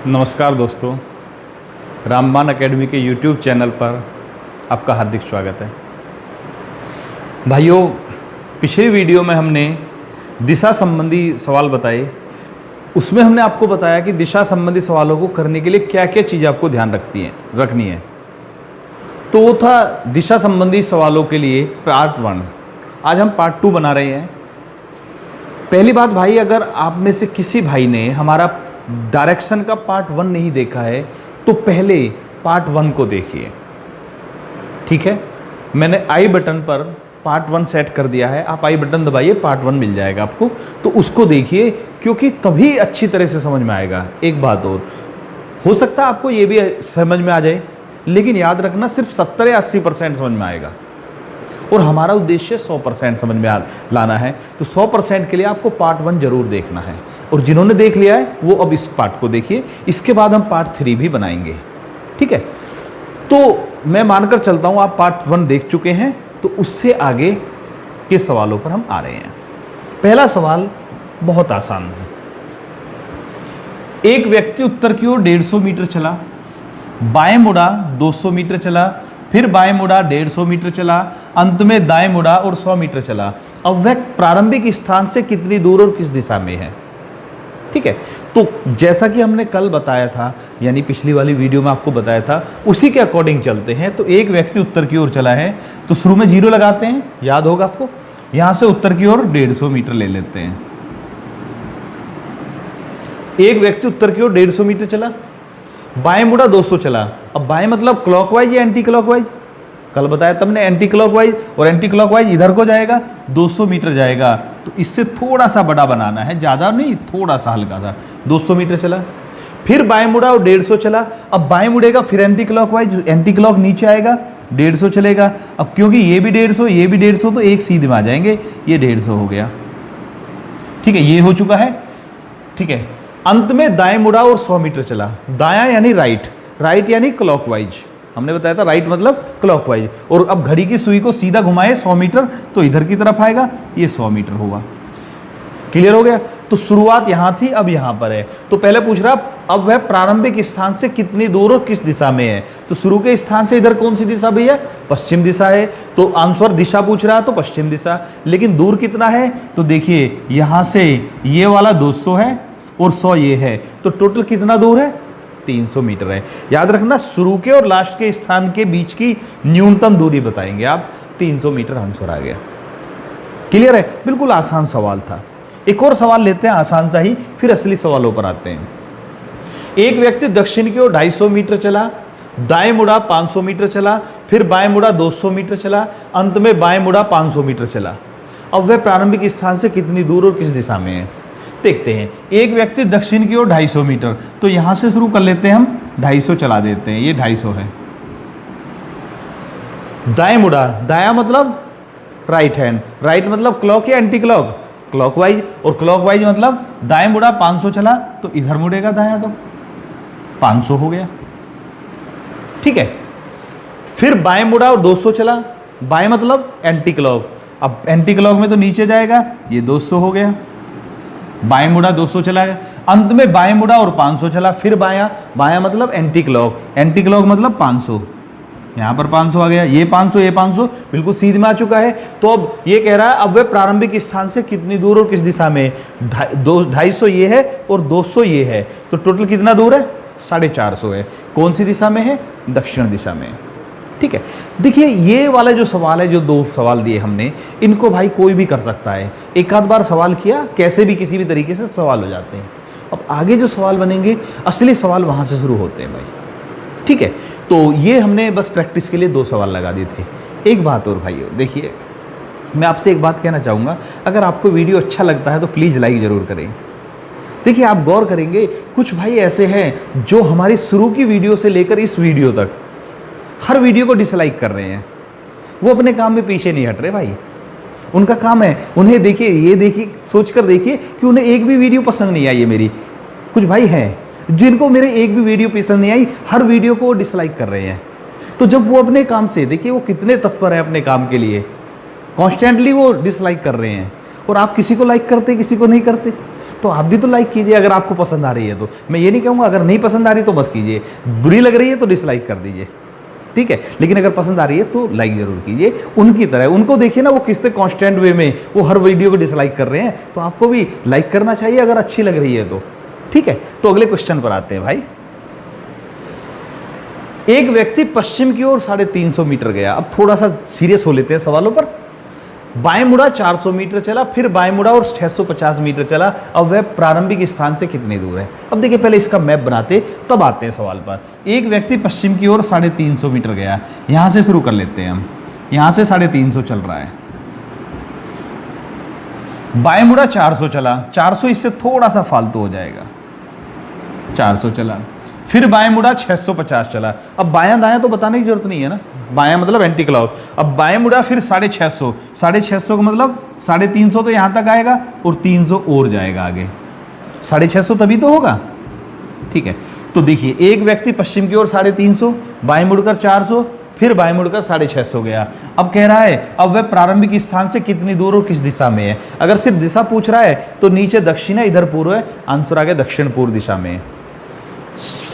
नमस्कार दोस्तों, रामबाण एकेडमी के YouTube चैनल पर आपका हार्दिक स्वागत है। भाइयों, पिछली वीडियो में हमने दिशा संबंधी सवाल बताए। उसमें हमने आपको बताया कि दिशा संबंधी सवालों को करने के लिए क्या क्या चीज़ आपको ध्यान रखनी है। तो वो था दिशा संबंधी सवालों के लिए पार्ट 1। आज हम पार्ट 2 बना रहे हैं। पहली बात भाई, अगर आप में से किसी भाई ने हमारा डायरेक्शन का पार्ट 1 नहीं देखा है तो पहले पार्ट 1 को देखिए, ठीक है। मैंने आई बटन पर पार्ट 1 सेट कर दिया है, आप आई बटन दबाइए, पार्ट 1 मिल जाएगा आपको। तो उसको देखिए, क्योंकि तभी अच्छी तरह से समझ में आएगा। एक बात और, हो सकता है आपको ये भी समझ में आ जाए, लेकिन याद रखना सिर्फ 70 या 80% समझ में आएगा, और हमारा उद्देश्य 100% समझ में लाना है। तो 100% के लिए आपको पार्ट 1 जरूर देखना है, और जिन्होंने देख लिया है वो अब इस पार्ट को देखिए। इसके बाद हम पार्ट 3 भी बनाएंगे, ठीक है। तो मैं मानकर चलता हूँ आप पार्ट 1 देख चुके हैं, तो उससे आगे के सवालों पर हम आ रहे हैं। पहला सवाल बहुत आसान है। एक व्यक्ति उत्तर की ओर 150 मीटर चला, बाएं मुड़ा 200 मीटर चला, फिर बाएं मुड़ा 150 मीटर चला, अंत में दाएं मुड़ा और 100 मीटर चला। अब वह प्रारंभिक स्थान से कितनी दूर और किस दिशा में है, ठीक है। तो जैसा कि हमने कल बताया था, यानी पिछली वाली वीडियो में आपको बताया था, उसी के अकॉर्डिंग चलते हैं। तो एक व्यक्ति उत्तर की ओर चला है, तो शुरू में 0 लगाते हैं, याद होगा आपको। यहां से उत्तर की ओर 150 मीटर ले लेते हैं। एक व्यक्ति उत्तर की ओर 150 मीटर चला, बाएं मुड़ा 200 चला। अब बाएं मतलब क्लॉकवाइज या एंटी क्लॉकवाइज? कल बताया तब ने, एंटी क्लॉकवाइज, और एंटी क्लॉकवाइज इधर को जाएगा, 200 मीटर जाएगा। तो इससे थोड़ा सा बड़ा बनाना है, ज़्यादा नहीं, थोड़ा सा हल्का सा। 200 मीटर चला, फिर बाएं मुड़ा और 150 चला। अब बाएं मुड़ेगा, फिर एंटी क्लॉकवाइज, एंटी क्लॉक नीचे आएगा, 150 चलेगा। अब क्योंकि ये भी 150 ये भी 150, तो एक सीधे में आ जाएंगे, ये 150 हो गया, ठीक है। ये हो चुका है, ठीक है। अंत में दाएं मुड़ा और 100 मीटर चला। दायां यानी राइट, राइट यानी क्लॉकवाइज, हमने बताया था राइट मतलब क्लॉकवाइज। और अब घड़ी की सुई को सीधा घुमाए 100 मीटर, तो इधर की तरफ आएगा, ये 100 मीटर होगा। क्लियर हो गया। तो शुरुआत यहां थी, अब यहां पर है। तो पहले पूछ रहा अब वह प्रारंभिक स्थान से कितनी दूर और किस दिशा में है। तो शुरू के स्थान से इधर कौन सी दिशा भैया? पश्चिम दिशा है। तो आंसर दिशा पूछ रहा है, तो पश्चिम दिशा। लेकिन दूर कितना है? तो देखिए यहां से ये वाला 200 है और 100 ये है, तो टोटल कितना दूर है? 300 मीटर है। याद रखना, शुरू के और लास्ट के स्थान के बीच की न्यूनतम दूरी बताएंगे आप। 300 मीटर आंसर आ गया। क्लियर है? बिल्कुल आसान सवाल था। एक और सवाल लेते हैं आसान सा ही, फिर असली सवालों पर आते हैं। एक व्यक्ति दक्षिण की ओर 250 मीटर चला, दाएं मुड़ा 500 मीटर चला, फिर बाएं मुड़ा 200 मीटर चला, अंत में बाएं मुड़ा 500 मीटर चला। अब वह प्रारंभिक स्थान से कितनी दूर और किस दिशा में है? देखते हैं। एक व्यक्ति दक्षिण की ओर 250 मीटर, तो यहां से शुरू कर लेते हैं हम, 250 चला देते हैं, ये 250 है। दाएं मुड़ा, दाया मतलब राइट हैंड, राइट मतलब क्लॉक या एंटी क्लॉक? क्लॉकवाइज। और क्लॉकवाइज मतलब दाएं मुड़ा 500 चला, तो इधर मुड़ेगा दाया, तो 500 हो गया, ठीक है। फिर बाएं मुड़ा और 200 चला, बाएं मतलब एंटी क्लॉक। अब एंटी क्लॉक में तो नीचे जाएगा, ये 200 हो गया। बाएं मुड़ा 200 चला गया, अंत में बाएं मुड़ा और 500 चला, फिर बायां, बायां मतलब एंटी क्लॉक, एंटी क्लॉक मतलब 500, यहां पर 500 आ गया, ये 500 ये 500, बिल्कुल सीध में आ चुका है। तो अब ये कह रहा है अब वे प्रारंभिक स्थान से कितनी दूर और किस दिशा में? 250 ये है और 200 ये है, तो टोटल कितना दूर है? 450 है। कौन सी दिशा में है? दक्षिण दिशा में, ठीक है। देखिए ये वाला जो सवाल है, जो 2 सवाल दिए हमने, इनको भाई कोई भी कर सकता है। एक आध बार सवाल किया, कैसे भी किसी भी तरीके से सवाल हो जाते हैं। अब आगे जो सवाल बनेंगे, असली सवाल वहां से शुरू होते हैं भाई, ठीक है। तो ये हमने बस प्रैक्टिस के लिए 2 सवाल लगा दिए थे। एक बात और भाइयों, देखिए मैं आपसे एक बात कहना चाहूँगा, अगर आपको वीडियो अच्छा लगता है तो प्लीज़ लाइक ज़रूर करें। देखिए आप गौर करेंगे, कुछ भाई ऐसे हैं जो हमारी शुरू की वीडियो से लेकर इस वीडियो तक हर वीडियो को डिसलाइक कर रहे हैं। वो अपने काम में पीछे नहीं हट रहे भाई, उनका काम है। उन्हें देखिए, ये देखिए, सोचकर देखिए कि उन्हें एक भी वीडियो पसंद नहीं आई है मेरी। कुछ भाई हैं जिनको मेरे एक भी वीडियो पसंद नहीं आई, हर वीडियो को डिसलाइक कर रहे हैं। तो जब वो अपने काम से, देखिए वो कितने तत्पर है अपने काम के लिए, कॉन्स्टेंटली वो डिसलाइक कर रहे हैं, और आप किसी को लाइक करते किसी को नहीं करते। तो आप भी तो लाइक कीजिए अगर आपको पसंद आ रही है तो। मैं ये नहीं कहूँगा अगर नहीं पसंद आ रही तो मत कीजिए, बुरी लग रही है तो डिसलाइक कर दीजिए, ठीक है। लेकिन अगर पसंद आ रही है तो लाइक जरूर कीजिए। उनकी तरह उनको देखिए ना, वो किस तरह कॉन्स्टेंट वे में वो हर वीडियो को डिसलाइक कर रहे हैं, तो आपको भी लाइक करना चाहिए अगर अच्छी लग रही है तो, ठीक है। तो अगले क्वेश्चन पर आते हैं भाई। एक व्यक्ति पश्चिम की ओर 350 मीटर गया। अब थोड़ा सा सीरियस हो लेते हैं सवालों पर। बाएं मुड़ा 400 मीटर चला, फिर बाएं मुड़ा और 650 मीटर चला। अब वह प्रारंभिक स्थान से कितनी दूर है? अब देखिए पहले इसका मैप बनाते तब आते हैं सवाल पर। एक व्यक्ति पश्चिम की ओर 350 मीटर गया, यहां से शुरू कर लेते हैं हम। यहां से 350 चल रहा है, बाएं मुड़ा 400 चला, 400 इससे थोड़ा सा फालतू हो जाएगा, 400 चला, फिर बाएं मुड़ा 650 चला। अब बायां दायां तो बताने की जरूरत नहीं है ना, बायां मतलब एंटी क्लॉक। अब बाएं मुड़ा फिर 650, 650 का मतलब 350 तो यहां तक आएगा और 300 और जाएगा आगे, 650 तभी तो होगा, ठीक है। तो देखिए एक व्यक्ति पश्चिम की ओर 350, बाएं मुड़कर 400, फिर बाएं मुड़कर 650 गया। अब कह रहा है अब वह प्रारंभिक स्थान से कितनी दूर और किस दिशा में है। अगर सिर्फ दिशा पूछ रहा है तो नीचे दक्षिण है, इधर पूर्व है, आंसर आ गया दक्षिण पूर्व दिशा में।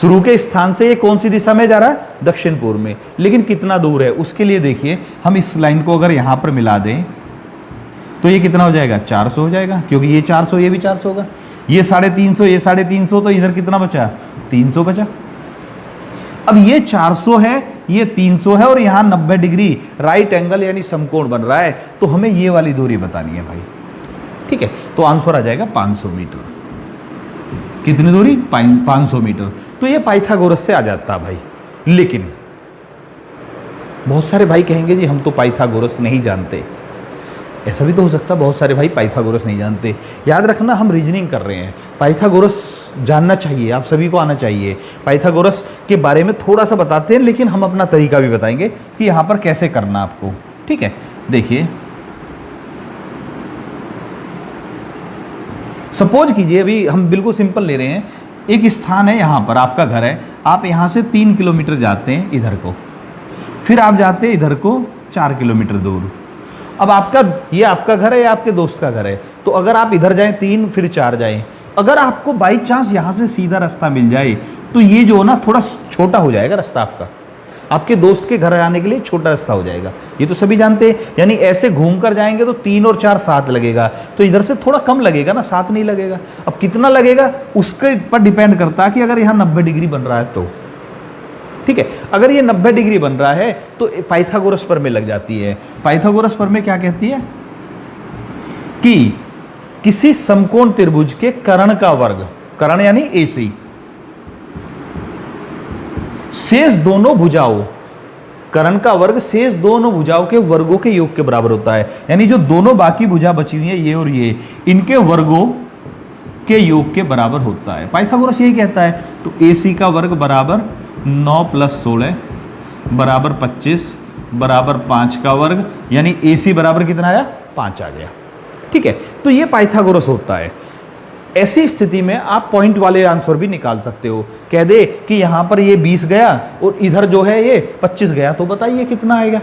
शुरू के स्थान से ये कौन सी दिशा में जा रहा है? दक्षिण पूर्व में। लेकिन कितना दूर है उसके लिए देखिए हम इस लाइन को अगर यहां पर मिला दें तो ये कितना हो जाएगा? 400 हो जाएगा, क्योंकि ये 400 ये भी 400 होगा, ये 350 ये 350, तो इधर कितना बचा? 300 बचा। अब ये 400 है, ये 300 है और यहां 90 डिग्री राइट एंगल यानी समकोण बन रहा है, तो हमें ये वाली दूरी बतानी है भाई, ठीक है। तो आंसर आ जाएगा 500 मीटर। कितनी दूरी? 500 मीटर। तो ये पाइथागोरस से आ जाता है भाई। लेकिन बहुत सारे भाई कहेंगे जी हम तो पाइथागोरस नहीं जानते। ऐसा भी तो हो सकता है बहुत सारे भाई पाइथागोरस नहीं जानते। याद रखना हम रीजनिंग कर रहे हैं, पाइथागोरस जानना चाहिए, आप सभी को आना चाहिए। पाइथागोरस के बारे में थोड़ा सा बताते हैं, लेकिन हम अपना तरीका भी बताएंगे कि यहाँ पर कैसे करना आपको, ठीक है। देखिए सपोज कीजिए, अभी हम बिल्कुल सिंपल ले रहे हैं, एक स्थान है यहाँ पर, आपका घर है, आप यहाँ से 3 किलोमीटर जाते हैं इधर को, फिर आप जाते हैं इधर को 4 किलोमीटर दूर। अब ये आपका घर है या आपके दोस्त का घर है, तो अगर आप इधर जाएं 3 फिर 4 जाएं, अगर आपको बाई चांस यहाँ से सीधा रास्ता मिल जाए तो ये जो ना थोड़ा छोटा हो जाएगा रास्ता आपका, आपके दोस्त के घर आने के लिए छोटा रास्ता हो जाएगा, ये तो सभी जानते हैं। यानी ऐसे घूम कर जाएंगे तो 3 और 4 7 लगेगा, तो इधर से थोड़ा कम लगेगा ना, 7 नहीं लगेगा। अब कितना लगेगा उसके पर डिपेंड करता है कि अगर यहाँ 90 डिग्री बन रहा है तो, ठीक है। अगर ये 90 डिग्री बन रहा है तो पाइथागोरस प्रमेय लग जाती है। पाइथागोरस प्रमेय क्या कहती है कि किसी समकोण त्रिभुज के कर्ण का वर्ग, कर्ण यानी AC, शेष दोनों भुजाओं, कर्ण का वर्ग शेष दोनों भुजाओं के वर्गों के योग के बराबर होता है। यानी जो दोनों बाकी भुजा बची हुई है ये और ये, इनके वर्गों के योग के बराबर होता है। पाइथागोरस यही कहता है। तो AC का वर्ग बराबर 9 + 16 बराबर 25 बराबर 5 का वर्ग, यानी AC बराबर कितना आया? 5 आ गया, ठीक है। तो ये पाइथागोरस होता है। ऐसी स्थिति में आप पॉइंट वाले आंसर भी निकाल सकते हो। कह दे कि यहां पर ये 20 गया और इधर जो है ये 25 गया, तो बताइए कितना आएगा।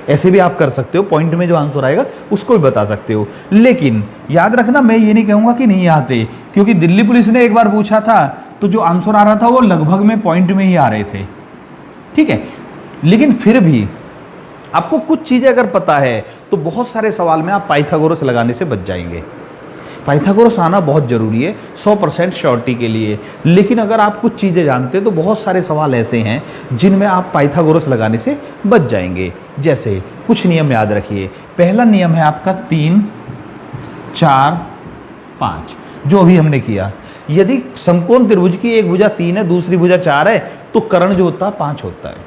ऐसे भी आप कर सकते हो, पॉइंट में जो आंसर आएगा उसको भी बता सकते हो। लेकिन याद रखना मैं ये नहीं कहूंगा कि नहीं आते, क्योंकि दिल्ली पुलिस ने एक बार पूछा था तो जो आंसर आ रहा था वो लगभग में पॉइंट में ही आ रहे थे, ठीक है। लेकिन फिर भी आपको कुछ चीजें अगर पता है तो बहुत सारे सवाल में आप पाइथागोरस लगाने से बच जाएंगे। पाइथागोरस आना बहुत जरूरी है 100% श्योरिटी के लिए। लेकिन अगर आप कुछ चीज़ें जानते हैं तो बहुत सारे सवाल ऐसे हैं जिनमें आप पाइथागोरस लगाने से बच जाएंगे। जैसे कुछ नियम याद रखिए। पहला नियम है आपका 3 4 5, जो अभी हमने किया। यदि समकोण त्रिभुज की एक भुजा 3 है, दूसरी भुजा 4 है, तो कर्ण जो होता है 5 होता है।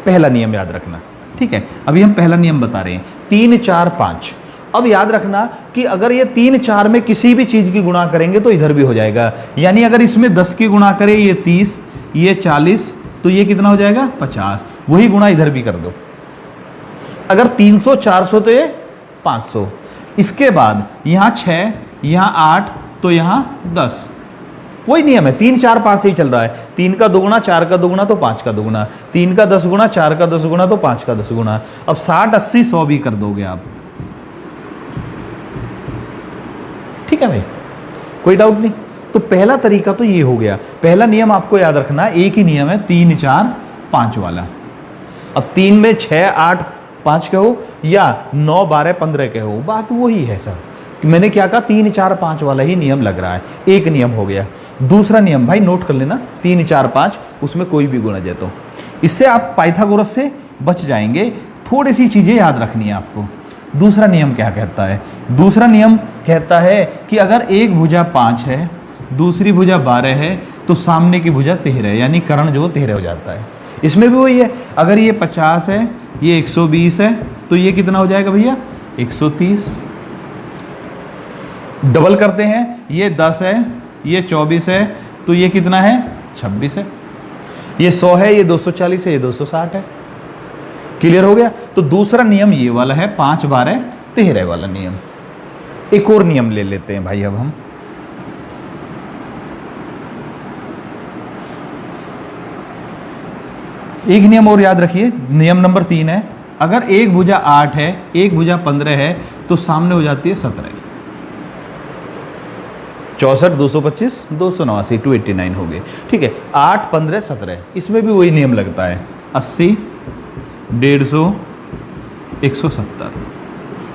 पहला नियम याद रखना, ठीक है। अभी हम पहला नियम बता रहे हैं, 3 4 5। अब याद रखना कि अगर ये 3 4 में किसी भी चीज की गुणा करेंगे तो इधर भी हो जाएगा। यानी अगर इसमें 10 की गुणा करें, ये 30, ये 40, तो ये कितना हो जाएगा? 50। वही गुणा इधर भी कर दो। अगर 300 400 तो ये 500। इसके बाद यहाँ 6, यहाँ 8, तो यहाँ 10। वही नियम है, 3 4 5 से ही चल रहा है। 3 का 2 गुना, 4 का 2 गुना तो 5 का 2 गुना, 3 का 10 गुना, 4 का 10 गुना तो 5 का 10 गुना। अब 60 80 100 भी कर दोगे आप, ठीक है भाई। कोई डाउट नहीं। तो पहला तरीका तो ये हो गया। पहला नियम आपको याद रखना, एक ही नियम है 3 4 5 वाला। अब 3 में 6 8 5 कहो या 9 12 15 कहो, बात वही है सर। मैंने क्या कहा, 3 4 5 वाला ही नियम लग रहा है। एक नियम हो गया। दूसरा नियम भाई नोट कर लेना, 3 4 5, उसमें कोई भी गुणज है तो इससे आप पाइथागोरस से बच जाएंगे। थोड़ी सी चीजें याद रखनी है आपको। दूसरा नियम क्या कहता है? दूसरा नियम कहता है कि अगर एक भुजा 5 है, दूसरी भुजा 12 है, तो सामने की भुजा 13 है, यानी कर्ण जो 13 हो जाता है। इसमें भी वही है, अगर ये 50 है, ये 120 है, तो ये कितना हो जाएगा भैया? 130। डबल करते हैं, ये 10 है, ये 24 है, तो ये कितना है? 26 है। ये 100 है, ये 240 है, ये 260 है। क्लियर हो गया? तो दूसरा नियम ये वाला है, 5 12 13 वाला नियम। एक और नियम ले लेते हैं भाई अब हम। एक नियम और याद रखिए, नियम नंबर 3 है, अगर एक भुजा 8 है, एक भुजा 15 है, तो सामने हो जाती है 17। 64 225 289 289 हो गए। ठीक है, 8 15 17, इसमें भी वही नियम लगता है, 80 150 170।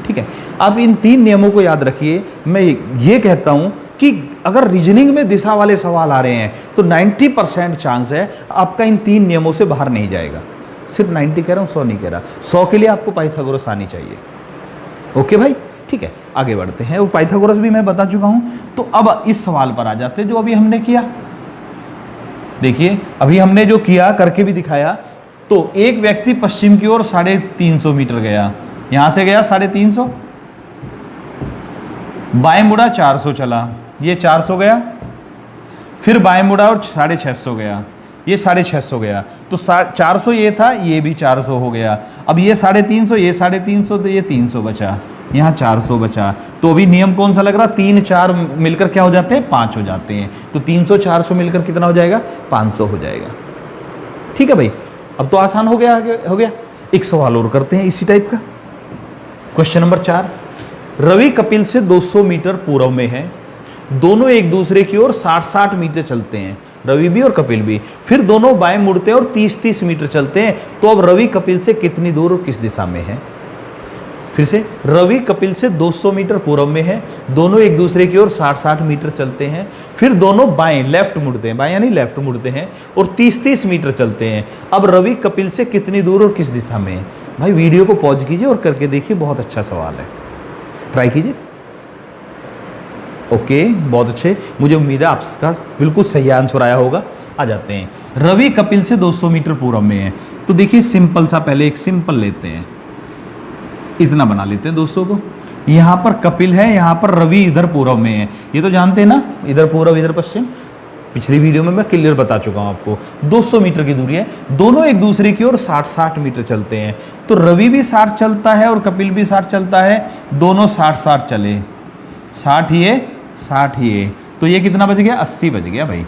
ठीक है, अब इन 3 नियमों को याद रखिए। मैं ये कहता हूं कि अगर रीजनिंग में दिशा वाले सवाल आ रहे हैं तो 90% चांस है आपका इन 3 नियमों से बाहर नहीं जाएगा। सिर्फ 90 कह रहा हूँ, 100 नहीं कह रहा। 100 के लिए आपको पाइथागोरस आनी चाहिए। ओके भाई, ठीक है, आगे बढ़ते हैं। वो पाइथागोरस भी मैं बता चुका हूं। तो अब इस सवाल पर आ जाते हैं जो अभी हमने किया। देखिए, अभी हमने जो किया करके भी दिखाया। तो एक व्यक्ति पश्चिम की ओर 350 मीटर गया, यहां से गया 350, बाएं मुड़ा 400 चला, ये 400 गया, फिर बाएं मुड़ा और 650 गया, ये 650 गया। तो 400 ये था, ये भी 400 हो गया। अब ये 350, ये 350, तो ये 300 बचा, यहाँ 400 बचा। तो अभी नियम कौन सा लग रहा? 3 4 मिलकर क्या हो जाते हैं? 5 हो जाते हैं। तो 300 400 मिलकर कितना हो जाएगा? 500 हो जाएगा। ठीक है भाई, अब तो आसान हो गया। हो गया। एक सवाल और करते हैं इसी टाइप का। क्वेश्चन नंबर 4, रवि कपिल से 200 मीटर पूर्व में है, दोनों एक दूसरे की ओर 60-60 मीटर चलते हैं, रवि भी और कपिल भी। फिर दोनों बाएं मुड़ते हैं और 30-30 मीटर चलते हैं। तो अब रवि कपिल से कितनी दूर और किस दिशा में है? फिर से, रवि कपिल से 200 मीटर पूर्व में है, दोनों एक दूसरे की ओर 60-60 मीटर चलते हैं, फिर दोनों बाएं लेफ्ट मुड़ते हैं, बाएं यानी लेफ्ट मुड़ते हैं, और 30-30 मीटर चलते हैं। अब रवि कपिल से कितनी दूर और किस दिशा में है? भाई वीडियो को पॉज कीजिए और करके देखिए, बहुत अच्छा सवाल है, ट्राई कीजिए। ओके, बहुत अच्छे, मुझे उम्मीद है आपका बिल्कुल सही आंसर आया होगा। आ जाते हैं, रवि कपिल से 200 मीटर पूर्व में है। तो देखिए सिंपल सा, पहले एक सिंपल लेते हैं, इतना बना लेते हैं 200 को। यहाँ पर कपिल है, यहाँ पर रवि इधर पूर्व में है, ये तो जानते हैं ना, इधर पूर्व इधर पश्चिम। पिछली वीडियो में मैं क्लियर बता चुका हूँ आपको। 200 मीटर की दूरी है, दोनों एक दूसरे की ओर 60-60 मीटर चलते हैं। तो रवि भी 60 चलता है और कपिल भी 60 चलता है, दोनों 60-60 चले, 60 ये 60 ये, तो ये कितना बच गया? 80 बच गया भाई।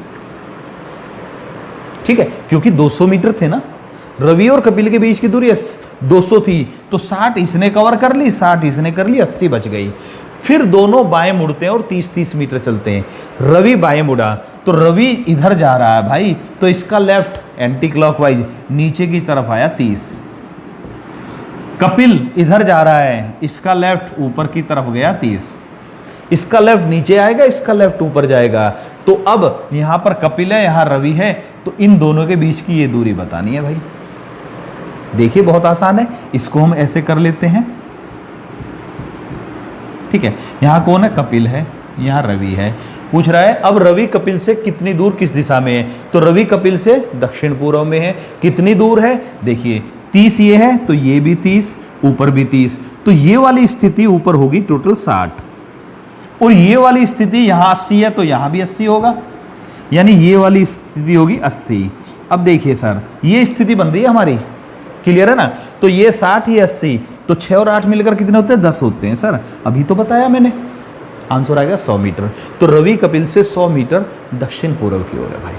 ठीक है, क्योंकि 200 मीटर थे ना, रवि और कपिल के बीच की दूरी 200 थी, तो 60 इसने कवर कर ली, 60 इसने कर ली, 80 बच गई। फिर दोनों बाएं मुड़ते हैं और 30-30 मीटर चलते हैं। रवि बाएं मुड़ा, तो रवि इधर जा रहा है भाई, तो इसका लेफ्ट एंटी क्लॉकवाइज नीचे की तरफ आया 30। कपिल इधर जा रहा है, इसका लेफ्ट ऊपर की तरफ गया 30। इसका लेफ्ट नीचे आएगा, इसका लेफ्ट ऊपर जाएगा। तो अब यहां पर कपिल है, यहां रवि है, तो इन दोनों के बीच की ये दूरी बतानी है भाई। देखिए बहुत आसान है, इसको हम ऐसे कर लेते हैं। ठीक है, यहां कौन है? कपिल है, यहां रवि है। पूछ रहा है अब रवि कपिल से कितनी दूर किस दिशा में है? तो रवि कपिल से दक्षिण पूर्व में है। कितनी दूर है? देखिए 30 ये है, तो ये भी 30, ऊपर भी 30, तो ये वाली स्थिति ऊपर होगी टोटल 60, और ये वाली स्थिति यहाँ 80 है, तो यहाँ भी 80 होगा, यानी ये वाली स्थिति होगी 80। अब देखिए सर, ये स्थिति बन रही है हमारी, क्लियर है ना? तो ये 60, ये 80, तो 6 और 8 मिलकर कितने होते हैं? 10 होते हैं सर, अभी तो बताया मैंने। आंसर आ गया 100 मीटर। तो रवि कपिल से 100 मीटर दक्षिण पूर्व की ओर है भाई।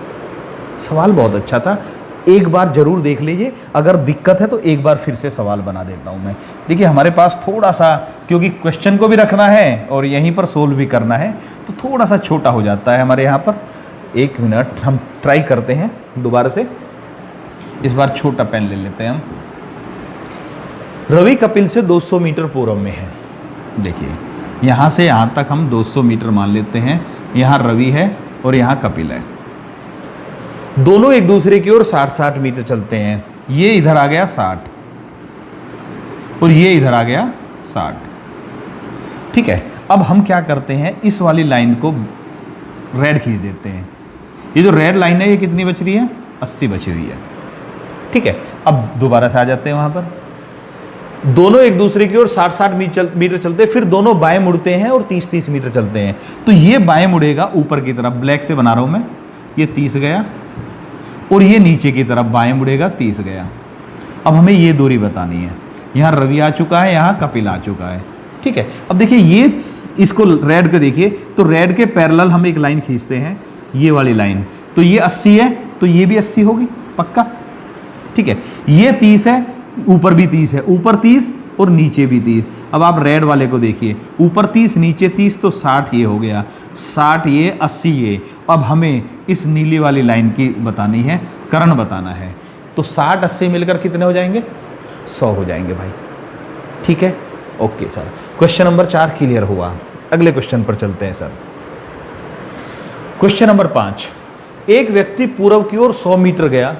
सवाल बहुत अच्छा था, एक बार जरूर देख लीजिए, अगर दिक्कत है तो एक बार फिर से सवाल बना देता हूं मैं। देखिए हमारे पास थोड़ा सा, क्योंकि क्वेश्चन को भी रखना है और यहीं पर सोल्व भी करना है, तो थोड़ा सा छोटा हो जाता है हमारे यहाँ पर। एक मिनट, हम ट्राई करते हैं दोबारा से, इस बार छोटा पेन ले लेते हैं हम। रवि कपिल से 200 मीटर पूर्व में है। देखिए यहाँ से यहाँ तक हम 200 मीटर मान लेते हैं, यहाँ रवि है और यहाँ कपिल है, दोनों एक दूसरे की ओर 60-60 मीटर चलते हैं। ये इधर आ गया 60 और ये इधर आ गया 60, ठीक है। अब हम क्या करते हैं, इस वाली लाइन को रेड खींच देते हैं। ये जो रेड लाइन है ये कितनी बच रही है, 80 बची हुई है, ठीक है। अब दोबारा से आ जाते हैं वहां पर, दोनों एक दूसरे की ओर 60-60 मीटर चलते हैं, फिर दोनों बाएं मुड़ते हैं और 30-30 मीटर चलते हैं। तो ये बाएं मुड़ेगा ऊपर की तरफ, ब्लैक से बना रहा हूं मैं, ये 30 गया, और ये नीचे की तरफ बाएं मुड़ेगा, 30 गया। अब हमें ये दूरी बतानी है, यहाँ रवि आ चुका है, यहाँ कपिल आ चुका है, ठीक है। अब देखिए ये, इसको रेड को देखिए, तो रेड के पैरेलल हम एक लाइन खींचते हैं, ये वाली लाइन, तो ये 80 है तो ये भी 80 होगी पक्का, ठीक है। ये 30 है, ऊपर भी 30 है, ऊपर 30 और नीचे भी 30। अब आप रेड वाले को देखिए, ऊपर 30 नीचे 30, तो 60 ये हो गया, 60 ये, 80 ये। अब हमें इस नीली वाली लाइन की बतानी है, कर्ण बताना है, तो 60-80 मिलकर कितने हो जाएंगे, 100 हो जाएंगे भाई, ठीक है। Okay sir, question number 4 clear हुआ। अगले क्वेश्चन पर चलते हैं सर। क्वेश्चन नंबर 5, एक व्यक्ति पूर्व की ओर 100 मीटर गया,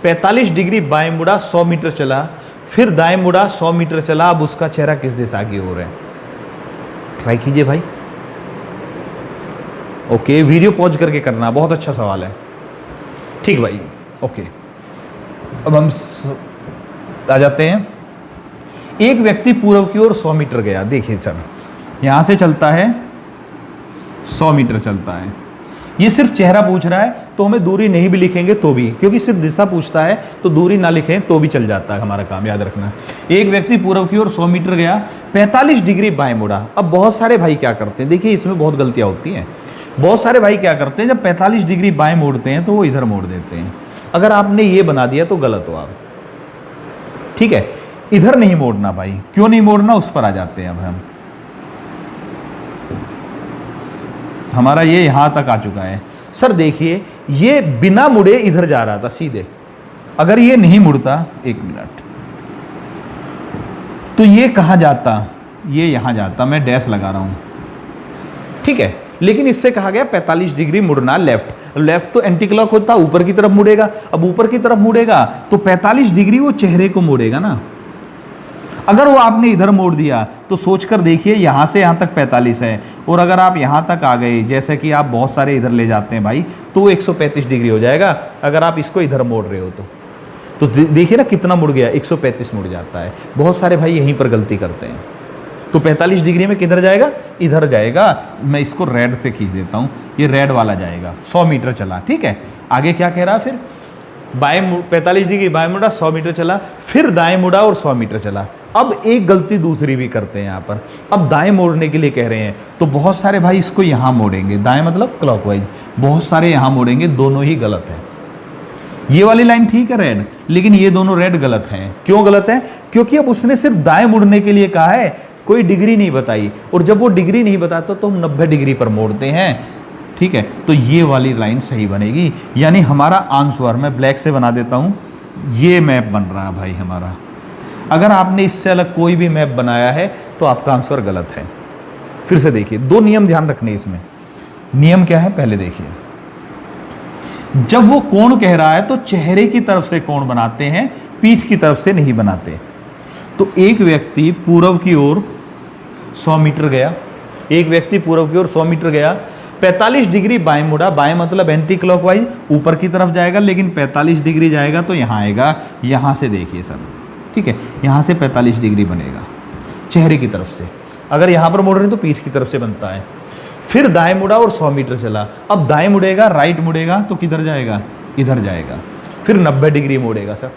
45 डिग्री बाएं मुड़ा, 100 मीटर चला, फिर दाएं मुड़ा, 100 मीटर चला। अब उसका चेहरा किस दिशा की ओर है, ट्राई कीजिए भाई। ओके, वीडियो पॉज करके करना, बहुत अच्छा सवाल है, ठीक भाई। ओके, अब हम आ जाते हैं। एक व्यक्ति पूर्व की ओर 100 मीटर गया, देखिए सर यहां से चलता है, 100 मीटर चलता है, ये सिर्फ चेहरा पूछ रहा है, तो हमें दूरी नहीं भी लिखेंगे तो भी, क्योंकि सिर्फ दिशा पूछता है तो दूरी ना लिखें तो भी चल जाता है हमारा काम, याद रखना। एक व्यक्ति पूर्व की ओर 100 मीटर गया, 45 डिग्री बाएं मुड़ा। अब बहुत सारे भाई क्या करते हैं, देखिए इसमें बहुत गलतियां होती हैं। बहुत सारे भाई क्या करते हैं, जब 45 डिग्री बाएं मोड़ते हैं तो वो इधर मोड़ देते हैं। अगर आपने ये बना दिया तो गलत हो आप, ठीक है। इधर नहीं मोड़ना भाई, क्यों नहीं मोड़ना, उस पर आ जाते हैं। अब हम, हमारा ये यहां तक आ चुका है सर। देखिए ये बिना मुड़े इधर जा रहा था सीधे, अगर ये नहीं मुड़ता, एक मिनट, तो ये कहां जाता, ये यहां जाता, मैं डैश लगा रहा हूं, ठीक है। लेकिन इससे कहा गया 45 डिग्री मुड़ना लेफ्ट, लेफ्ट तो एंटी क्लॉक होता, ऊपर की तरफ मुड़ेगा। अब ऊपर की तरफ मुड़ेगा तो 45 डिग्री वो चेहरे को मोड़ेगा ना। अगर वो आपने इधर मोड़ दिया तो सोचकर देखिए, यहां से यहां तक 45 है, और अगर आप यहां तक आ गए, जैसे कि आप बहुत सारे इधर ले जाते हैं भाई, तो वो 135 डिग्री हो जाएगा। अगर आप इसको इधर मोड़ रहे हो तो देखिए ना कितना मुड़ गया, 135 मुड़ जाता है। बहुत सारे भाई यहीं पर गलती करते हैं। तो 45 डिग्री में किधर जाएगा, इधर जाएगा। मैं इसको रेड से खींच देता हूं, ये रेड वाला जाएगा, 100 मीटर चला, ठीक है। आगे क्या कह रहा है फिर, बाएं 45 डिग्री बाएं मुड़ा, 100 मीटर चला, फिर दाएं मुड़ा और 100 मीटर चला। अब एक गलती दूसरी भी करते हैं यहाँ पर, अब दाएं मोड़ने के लिए कह रहे हैं, तो बहुत सारे भाई इसको यहाँ मोड़ेंगे, दाएं मतलब क्लॉकवाइज, बहुत सारे यहाँ मोड़ेंगे, दोनों ही गलत है। ये वाली लाइन ठीक है रेड, लेकिन ये दोनों रेड गलत हैं। क्यों गलत है, क्योंकि अब उसने सिर्फ दाएं मुड़ने के लिए कहा है, कोई डिग्री नहीं बताई, और जब वो डिग्री नहीं बताता तो हम 90 डिग्री पर मोड़ते हैं, ठीक है। तो ये वाली लाइन सही बनेगी, यानी हमारा आंसर, मैं ब्लैक से बना देता हूं, ये मैप बन रहा है भाई हमारा। अगर आपने इससे अलग कोई भी मैप बनाया है तो आपका आंसर गलत है। फिर से देखिए, दो नियम ध्यान रखने इसमें। नियम क्या है, पहले देखिए, जब वो कोण कह रहा है तो चेहरे की तरफ से कोण बनाते हैं, पीठ की तरफ से नहीं बनाते। तो एक व्यक्ति पूर्व की ओर 100 मीटर गया, एक व्यक्ति पूर्व की ओर 100 मीटर गया, 45 डिग्री बाएं मुड़ा, बाएं मतलब एंटी क्लॉकवाइज, ऊपर की तरफ जाएगा, लेकिन 45 डिग्री जाएगा तो यहाँ आएगा, यहाँ से देखिए सर, ठीक है, यहाँ से 45 डिग्री बनेगा चेहरे की तरफ से। अगर यहाँ पर मोड़ रहे हैं तो पीठ की तरफ से बनता है। फिर दाएं मुड़ा और 100 मीटर चला। अब दाएं मुड़ेगा, राइट मुड़ेगा तो किधर जाएगा, इधर जाएगा। फिर 90 डिग्री मोड़ेगा सर,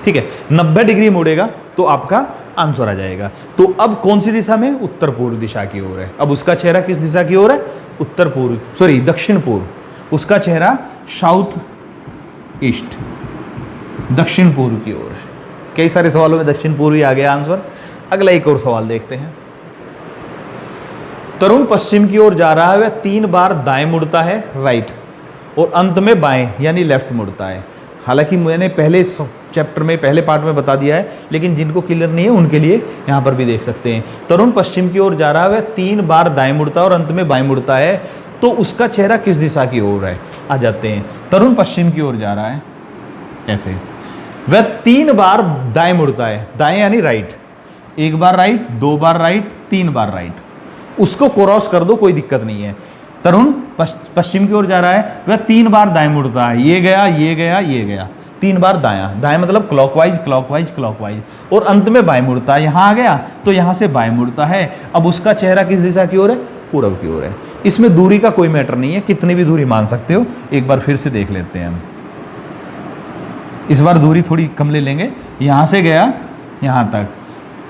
ठीक है, 90 डिग्री मुड़ेगा, तो आपका आंसर आ जाएगा। तो अब कौन सी दिशा में? उत्तर पूर्व दिशा की ओर है। अब उसका चेहरा किस दिशा की ओर है? उत्तर पूर्व, सॉरी दक्षिण पूर्व। उसका चेहरा साउथ ईस्ट, दक्षिण पूर्व की ओर है। कई सारे सवालों में दक्षिण पूर्व ही आ गया आंसर। अगला एक और सवाल देखते हैं। तरुण पश्चिम की ओर जा रहा है, वह 3 बार दाएं मुड़ता है, राइट, और अंत में बाएं यानी लेफ्ट मुड़ता है। हालांकि मैंने पहले चैप्टर में, पहले पार्ट में बता दिया है, लेकिन जिनको क्लियर नहीं है उनके लिए यहाँ पर भी देख सकते हैं। तरुण पश्चिम की ओर जा रहा है, वह 3 बार दाएं मुड़ता है और अंत में बाएं मुड़ता है, तो उसका चेहरा किस दिशा की ओर है? आ जाते हैं। तरुण पश्चिम की ओर जा रहा है, ऐसे, वह 3 बार दाएं मुड़ता है, दाएं यानी राइट, 1 बार राइट, 2 बार राइट, 3 बार राइट, उसको क्रॉस कर दो, कोई दिक्कत नहीं है। तरुण पश्चिम की ओर जा रहा है, वह 3 बार दाएं मुड़ता है, ये गया, ये गया, ये गया, 3 बार दायां, दाएं मतलब क्लॉकवाइज, क्लॉकवाइज, क्लॉकवाइज, और अंत में बाएं मुड़ता है। यहाँ आ गया तो यहाँ से बाएं मुड़ता है। अब उसका चेहरा किस दिशा की ओर है? पूर्व की ओर है। इसमें दूरी का कोई मैटर नहीं है, कितनी भी दूरी मान सकते हो। एक बार फिर से देख लेते हैं हम। इस बार दूरी थोड़ी कम ले लेंगे। यहाँ से गया यहाँ तक,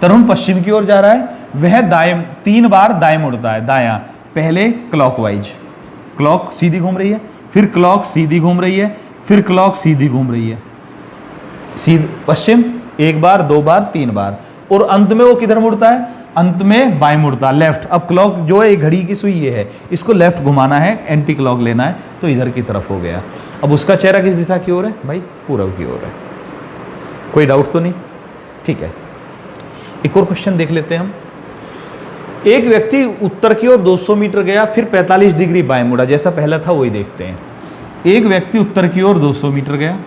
तरुण पश्चिम की ओर जा रहा है, वह दाएं 3 बार दाएं मुड़ता है, दायां, पहले क्लॉकवाइज, क्लॉक सीधी घूम रही है, फिर क्लॉक सीधी घूम रही है, फिर क्लॉक सीधी घूम रही है, सीध पश्चिम 1 बार, 2 बार, 3 बार, और अंत में वो किधर मुड़ता है? अंत में बाएं मुड़ता है, लेफ्ट। अब क्लॉक जो है घड़ी की सुई ये है, इसको लेफ्ट घुमाना है, एंटी क्लॉक लेना है, तो इधर की तरफ हो गया। अब उसका चेहरा किस दिशा की ओर है? भाई पूर्व की ओर है। कोई डाउट तो नहीं? ठीक है, एक और क्वेश्चन देख लेते हैं हम। एक व्यक्ति उत्तर की ओर 200 मीटर गया, फिर 45 डिग्री बाएं मुड़ा, जैसा पहला था वही देखते हैं। एक व्यक्ति उत्तर की ओर 200 मीटर गया,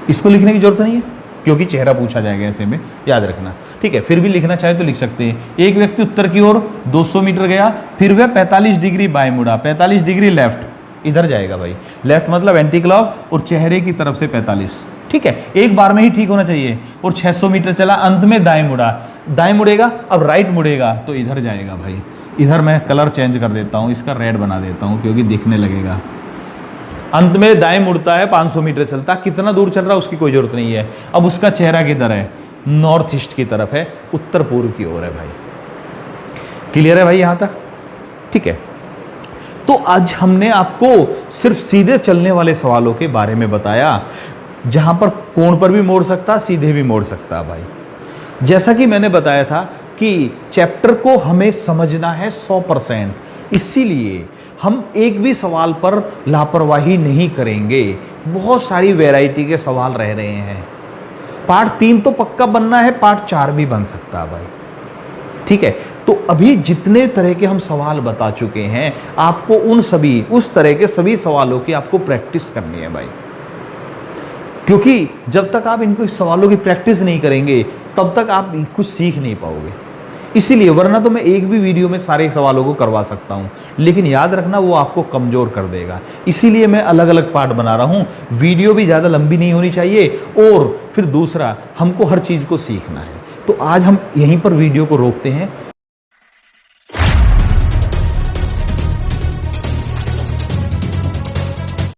इसको लिखने की जरूरत नहीं है क्योंकि चेहरा पूछा जाएगा ऐसे में, याद रखना, ठीक है। फिर भी लिखना चाहे तो लिख सकते हैं। एक व्यक्ति उत्तर की ओर 200 मीटर गया, फिर वह 45 डिग्री बाएं मुड़ा, 45 डिग्री लेफ्ट, इधर जाएगा भाई, लेफ्ट मतलब एंटी क्लॉक, और चेहरे की तरफ से 45, ठीक है। एक बार में ही ठीक होना चाहिए। और 600 मीटर चला, अंत में दाएं मुड़ा, दाएं मुड़ेगा, अब राइट मुड़ेगा तो इधर जाएगा भाई। इधर मैं कलर चेंज कर देता हूँ, इसका रेड बना देता हूँ क्योंकि दिखने लगेगा। अंत में दाएं मुड़ता है, 500 मीटर चलता, कितना दूर चल रहा है उसकी कोई जरूरत नहीं है। अब उसका चेहरा किधर है? नॉर्थ ईस्ट की तरफ है, उत्तर पूर्व की ओर है भाई। क्लियर है भाई यहाँ तक? ठीक है। तो आज हमने आपको सिर्फ सीधे चलने वाले सवालों के बारे में बताया, जहां पर कोण पर भी मोड़ सकता, सीधे भी मोड़ सकता भाई। जैसा कि मैंने बताया था कि चैप्टर को हमें समझना है 100%, इसीलिए हम एक भी सवाल पर लापरवाही नहीं करेंगे। बहुत सारी वैरायटी के सवाल रह रहे हैं। पार्ट 3 तो पक्का बनना है, पार्ट 4 भी बन सकता है भाई, ठीक है। तो अभी जितने तरह के हम सवाल बता चुके हैं, आपको उन सभी, उस तरह के सभी सवालों की आपको प्रैक्टिस करनी है भाई, क्योंकि जब तक आप इनको सवालों की प्रैक्टिस नहीं करेंगे तब तक आप कुछ सीख नहीं पाओगे। इसीलिए, वरना तो मैं एक भी वीडियो में सारे सवालों को करवा सकता हूं, लेकिन याद रखना वो आपको कमज़ोर कर देगा। इसीलिए मैं अलग अलग पार्ट बना रहा हूं। वीडियो भी ज़्यादा लंबी नहीं होनी चाहिए, और फिर दूसरा, हमको हर चीज़ को सीखना है। तो आज हम यहीं पर वीडियो को रोकते हैं।